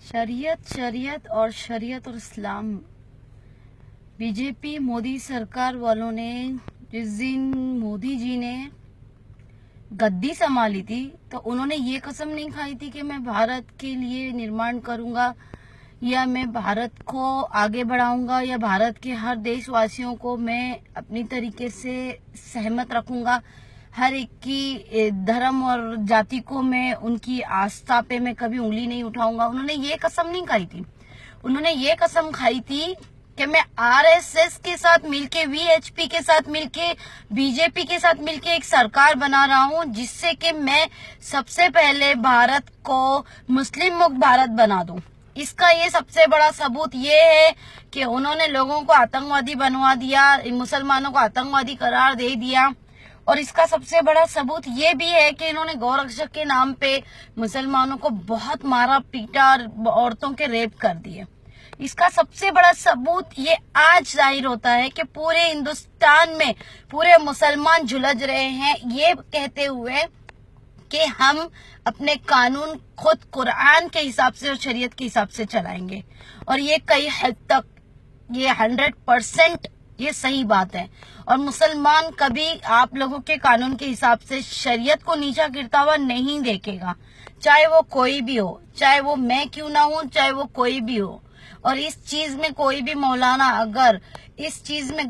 शरीयत और इस्लाम। बीजेपी मोदी सरकार वालों ने जिस दिन मोदी जी ने गद्दी संभाली थी तो उन्होंने ये कसम नहीं खाई थी कि मैं भारत के लिए निर्माण करूंगा या मैं भारत को आगे बढ़ाऊंगा या भारत के हर देशवासियों को मैं अपनी तरीके से सहमत रखूंगा, हर एक की धर्म और जाति को मैं उनकी आस्था पे मैं कभी उंगली नहीं उठाऊंगा। उन्होंने ये कसम नहीं खाई थी। उन्होंने ये कसम खाई थी कि मैं आरएसएस के साथ मिलके, वीएचपी के साथ मिलके, बीजेपी के साथ मिलके एक सरकार बना रहा हूं जिससे कि मैं सबसे पहले भारत को मुस्लिम मुक्त भारत बना दूं। इसका ये सबसे बड़ा सबूत ये है कि उन्होंने लोगों को आतंकवादी बनवा दिया, मुसलमानों को आतंकवादी करार दे दिया। और इसका सबसे बड़ा सबूत ये भी है कि इन्होंने गौरक्षक के नाम पे मुसलमानों को बहुत मारा पीटा और औरतों के रेप कर दिए। इसका सबसे बड़ा सबूत ये आज जाहिर होता है कि पूरे हिंदुस्तान में पूरे मुसलमान झुलझ रहे हैं ये कहते हुए कि हम अपने कानून खुद कुरान के हिसाब से और शरीयत के हिसाब से चलाएंगे। और ये कई हद तक ये 100% ये सही बात है। और मुसलमान कभी आप लोगों के कानून के हिसाब से शरीयत को नीचा गिरता हुआ नहीं देखेगा, चाहे वो कोई भी हो, चाहे वो मैं क्यों ना हूं, चाहे वो कोई भी हो। और इस चीज में कोई भी मौलाना अगर इस चीज में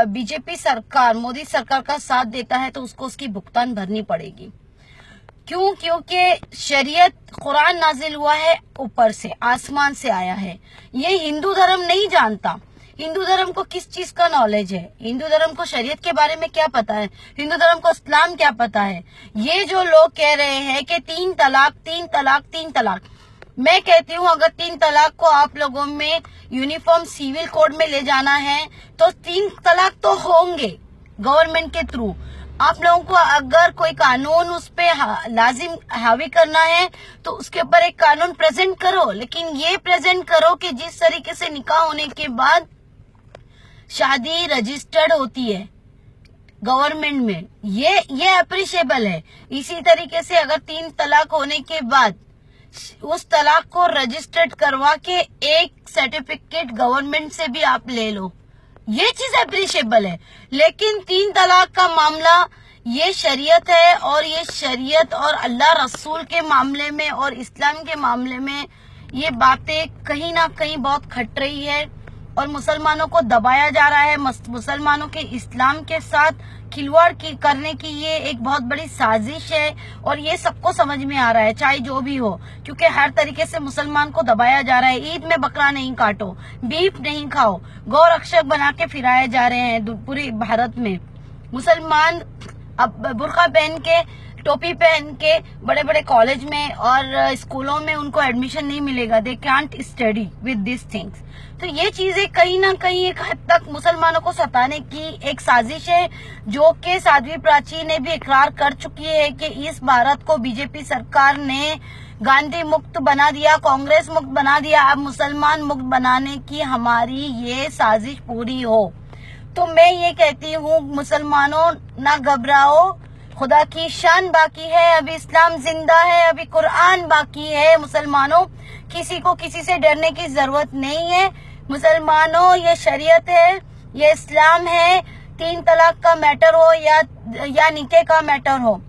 बीजेपी सरकार, मोदी सरकार का साथ देता है तो उसको उसकी भुगतान भरनी पड़ेगी। क्यों? क्योंकि शरीयत कुरान नाजिल हुआ है, ऊपर से आसमान से आया है। ये हिंदू धर्म नहीं जानता। हिंदू धर्म को किस चीज का नॉलेज है? हिंदू धर्म को शरीयत के बारे में क्या पता है? हिंदू धर्म को इस्लाम क्या पता है? ये जो लोग कह रहे हैं कि 3 तलाक 3 तलाक 3 तलाक, मैं कहती हूँ अगर 3 तलाक को आप लोगों में यूनिफॉर्म सिविल कोड में ले जाना है तो 3 तलाक तो होंगे गवर्नमेंट के थ्रू। आप लोगों को अगर कोई कानून उस पे लाजिम हावी करना है तो उसके ऊपर एक कानून प्रेजेंट करो, लेकिन ये प्रेजेंट करो कि जिस तरीके से निकाह होने के बाद शादी रजिस्टर्ड होती है गवर्नमेंट में, ये अप्रिशिएबल है। इसी तरीके से अगर 3 तलाक होने के बाद उस तलाक को रजिस्टर्ड करवा के एक सर्टिफिकेट गवर्नमेंट से भी आप ले लो, ये चीज अप्रिशिएबल है। लेकिन 3 तलाक का मामला ये शरीयत है और ये शरीयत और अल्लाह रसूल के मामले में और इस्लाम के मामले में ये बातें कहीं ना कहीं बहुत खट रही है और मुसलमानों को दबाया जा रहा है। मुसलमानों के इस्लाम के साथ खिलवाड़ करने की ये एक बहुत बड़ी साजिश है और ये सबको समझ में आ रहा है, चाहे जो भी हो, क्योंकि हर तरीके से मुसलमान को दबाया जा रहा है। ईद में बकरा नहीं काटो, बीफ नहीं खाओ, गौरक्षक बना के फिराए जा रहे हैं पूरे भारत में। मुसलमान अब बुर्का पहन के, टोपी पहन के बड़े बड़े कॉलेज में और स्कूलों में उनको एडमिशन नहीं मिलेगा। They can't study with this things. तो ये चीजें कहीं ना कहीं एक हद तक मुसलमानों को सताने की एक साजिश है, जो कि साध्वी प्राची ने भी इकरार कर चुकी है कि इस भारत को बीजेपी सरकार ने गांधी मुक्त बना दिया, कांग्रेस मुक्त बना दिया, अब मुसलमान मुक्त बनाने की हमारी ये साजिश पूरी हो। तो मैं ये कहती हूँ मुसलमानों ना घबराओ, खुदा की शान बाकी है, अभी इस्लाम जिंदा है, अभी कुरान बाकी है। मुसलमानों किसी को किसी से डरने की जरूरत नहीं है। मुसलमानों ये शरीयत है, ये इस्लाम है। 3 तलाक का मैटर हो या निकाह का मैटर हो,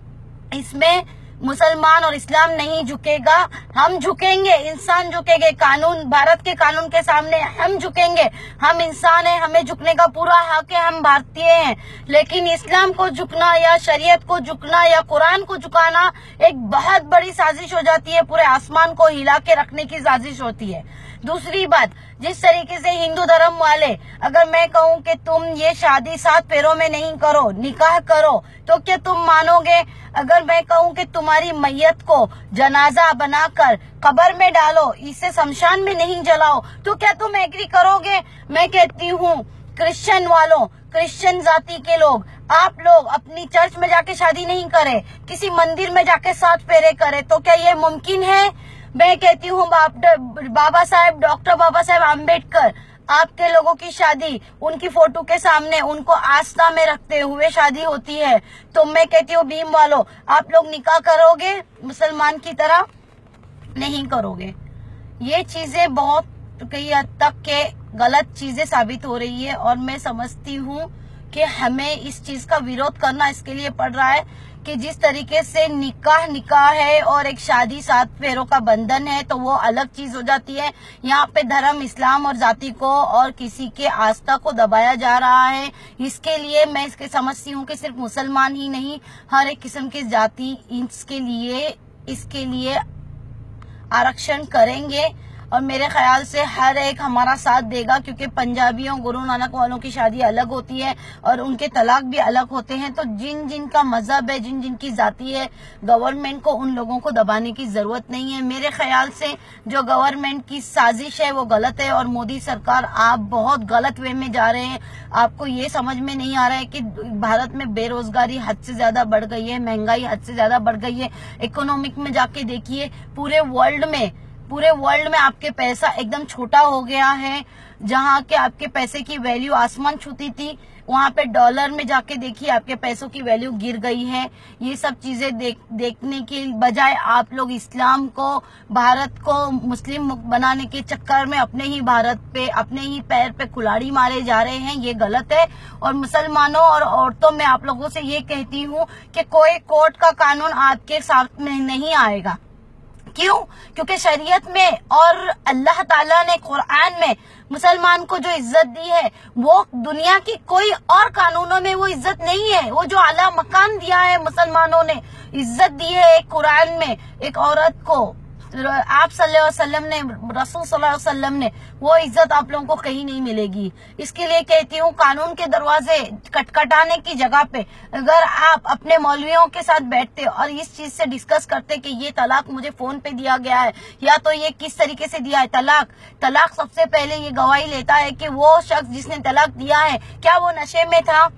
इसमें मुसलमान और इस्लाम नहीं झुकेगा। हम झुकेंगे, इंसान झुकेंगे, कानून, भारत के कानून के सामने हम झुकेंगे। हम इंसान हैं, हमें झुकने का पूरा हक है, हम भारतीय हैं। लेकिन इस्लाम को झुकना या शरीयत को झुकना या कुरान को झुकाना एक बहुत बड़ी साजिश हो जाती है, पूरे आसमान को हिला के रखने की साजिश होती है। दूसरी बात, जिस तरीके से हिंदू धर्म वाले, अगर मैं कहूँ कि तुम ये शादी 7 फेरों में नहीं करो, निकाह करो, तो क्या तुम मानोगे? अगर मैं कहूँ कि तुम्हारी मैयत को जनाजा बनाकर कब्र में डालो, इसे शमशान में नहीं जलाओ, तो क्या तुम एग्री करोगे? मैं कहती हूँ क्रिश्चियन वालों, क्रिश्चियन जाति के लोग, आप लोग अपनी चर्च में जाके शादी नहीं करे, किसी मंदिर में जाके 7 फेरे करे, तो क्या ये मुमकिन है? मैं कहती हूँ बाबा साहेब, डॉक्टर बाबा साहेब आम्बेडकर, आपके लोगों की शादी उनकी फोटो के सामने उनको आस्था में रखते हुए शादी होती है। तो मैं कहती हूँ भीम वालों, आप लोग निकाह करोगे मुसलमान की तरह? नहीं करोगे। ये चीजें बहुत कई हद तक के गलत चीजें साबित हो रही है और मैं समझती हूँ कि हमें इस चीज का विरोध करना इसके लिए पड़ रहा है कि जिस तरीके से निकाह है और एक शादी 7 फेरों का बंधन है तो वो अलग चीज हो जाती है। यहाँ पे धर्म इस्लाम और जाति को और किसी के आस्था को दबाया जा रहा है। इसके लिए मैं इसके समझती हूँ कि सिर्फ मुसलमान ही नहीं, हर एक किस्म की जाति इसके लिए आरक्षण करेंगे और मेरे ख्याल से हर एक हमारा साथ देगा, क्योंकि पंजाबियों गुरु नानक वालों की शादी अलग होती है और उनके तलाक भी अलग होते हैं। तो जिन जिन का मजहब है, जिन जिन की जाति है, गवर्नमेंट को उन लोगों को दबाने की जरूरत नहीं है। मेरे ख्याल से जो गवर्नमेंट की साजिश है वो गलत है और मोदी सरकार आप बहुत गलत वे में जा रहे हैं। आपको ये समझ में नहीं आ रहा है कि भारत में बेरोजगारी हद से ज्यादा बढ़ गई है, महंगाई हद से ज्यादा बढ़ गई है। इकोनॉमिक में जाके देखिए, पूरे वर्ल्ड में आपके पैसा एकदम छोटा हो गया है। जहाँ के आपके पैसे की वैल्यू आसमान छूती थी, वहाँ पे डॉलर में जाके देखिए आपके पैसों की वैल्यू गिर गई है। ये सब चीजें देखने के बजाय आप लोग इस्लाम को, भारत को मुस्लिम मुक्त बनाने के चक्कर में अपने ही पैर पे कुल्हाड़ी मारे जा रहे हैं। ये गलत है। और मुसलमानों और औरतों में आप लोगों से ये कहती हूँ कि कोई कोर्ट का कानून आपके साथ में नहीं आएगा। क्यों? क्योंकि शरीयत में और अल्लाह ताला ने कुरान में मुसलमान को जो इज्जत दी है वो दुनिया की कोई और कानूनों में वो इज्जत नहीं है। वो जो आला मकान दिया है, मुसलमानों ने इज्जत दी है एक कुरान में एक औरत को, आप सल्लल्लाहु अलैहि वसल्लम ने, रसूल सल्लल्लाहु अलैहि वसल्लम ने, वो इज्जत आप लोगों को कहीं नहीं मिलेगी। इसके लिए कहती हूँ, कानून के दरवाजे खटखटाने की जगह पे अगर आप अपने मौलवियों के साथ बैठते और इस चीज से डिस्कस करते कि ये तलाक मुझे फोन पे दिया गया है या तो ये किस तरीके से दिया है। तलाक सबसे पहले ये गवाही लेता है कि वो शख्स जिसने तलाक दिया है क्या वो नशे में था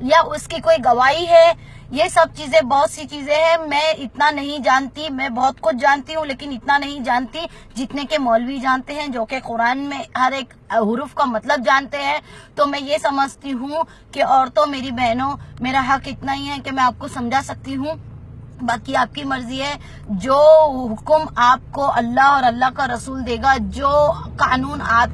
या उसकी कोई गवाही है। ये सब चीजें, बहुत सी चीजें हैं। मैं इतना नहीं जानती, मैं बहुत कुछ जानती हूँ लेकिन इतना नहीं जानती जितने के मौलवी जानते हैं, जो कि कुरान में हर एक हुरूफ का मतलब जानते हैं। तो मैं ये समझती हूँ कि औरतों, मेरी बहनों, मेरा हक इतना ही है कि मैं आपको समझा सकती हूँ। बाकी आपकी मर्जी है। जो हुक्म आपको अल्लाह और अल्लाह का रसूल देगा, जो कानून आप